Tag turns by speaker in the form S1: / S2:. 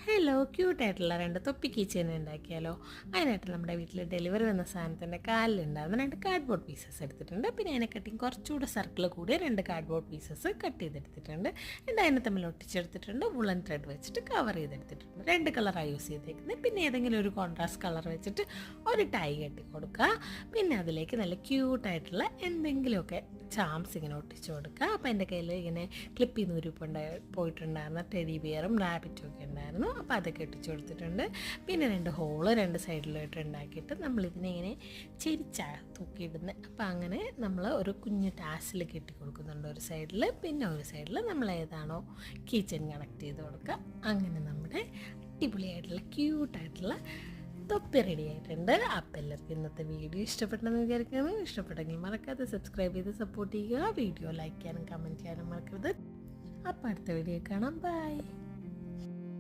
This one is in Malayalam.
S1: ഹലോ, ക്യൂട്ടായിട്ടുള്ള രണ്ട് തൊപ്പി കീച്ചെയിൻ ഉണ്ടാക്കിയാലോ. അതിനായിട്ട് നമ്മുടെ വീട്ടിൽ ഡെലിവറി വന്ന സാധനത്തിൻ്റെ കാലിലുണ്ടാകുന്ന രണ്ട് കാർഡ്ബോർഡ് പീസസ് എടുത്തിട്ടുണ്ട്. പിന്നെ അതിനെ കട്ടിങ് കുറച്ചുകൂടെ സർക്കിൾ കൂടി രണ്ട് കാർഡ്ബോർഡ് പീസസ് കട്ട് ചെയ്തെടുത്തിട്ടുണ്ട്. രണ്ട് അതിനെ തമ്മിൽ ഒട്ടിച്ചെടുത്തിട്ടുണ്ട്. വുളൻ ത്രെഡ് വെച്ചിട്ട് കവർ ചെയ്തെടുത്തിട്ടുണ്ട്. രണ്ട് കളറാണ് യൂസ് ചെയ്തേക്കുന്നത്. പിന്നെ ഏതെങ്കിലും ഒരു കോൺട്രാസ്റ്റ് കളർ വെച്ചിട്ട് ഒരു ടൈ കെട്ടി കൊടുക്കുക. പിന്നെ അതിലേക്ക് നല്ല ക്യൂട്ടായിട്ടുള്ള എന്തെങ്കിലുമൊക്കെ ചാംസ് ഇങ്ങനെ ഒട്ടിച്ചു കൊടുക്കുക. അപ്പോൾ എൻ്റെ കയ്യിൽ ഇങ്ങനെ ക്ലിപ്പ് ചെയ്ത് പോയിട്ടുണ്ടായിരുന്ന ടെഡി ബിയറും റാബിറ്റും ഒക്കെ ഉണ്ടായിരുന്നു. അപ്പോൾ അതൊക്കെ ഒട്ടിച്ചു കൊടുത്തിട്ടുണ്ട്. പിന്നെ രണ്ട് ഹോള് രണ്ട് സൈഡിലായിട്ട് ഉണ്ടാക്കിയിട്ട് നമ്മളിതിനെ ഇങ്ങനെ ചെരിച്ചാണ് തൂക്കിയിടുന്നത്. അപ്പോൾ അങ്ങനെ നമ്മൾ ഒരു കുഞ്ഞു ടാസിൽ കെട്ടി കൊടുക്കുന്നുണ്ട് ഒരു സൈഡിൽ. പിന്നെ ഒരു സൈഡിൽ നമ്മൾ ഏതാണോ കീച്ചൻ കണക്ട് ചെയ്ത് കൊടുക്കുക. അങ്ങനെ നമ്മുടെ അടിപൊളിയായിട്ടുള്ള ക്യൂട്ടായിട്ടുള്ള തൊപ്പി റെഡി ആയിട്ടുണ്ട്. അപ്പോൾ എല്ലാവർക്കും ഇന്നത്തെ വീഡിയോ ഇഷ്ടപ്പെട്ടെന്ന് വിചാരിക്കുന്നു. ഇഷ്ടപ്പെട്ടെങ്കിൽ മറക്കാതെ സബ്സ്ക്രൈബ് ചെയ്ത് സപ്പോർട്ട് ചെയ്യുക. വീഡിയോ ലൈക്ക് ചെയ്യാനും കമൻറ്റ് ചെയ്യാനും മറക്കരുത്. അപ്പോൾ അടുത്ത വീഡിയോ കാണാം. ബൈ.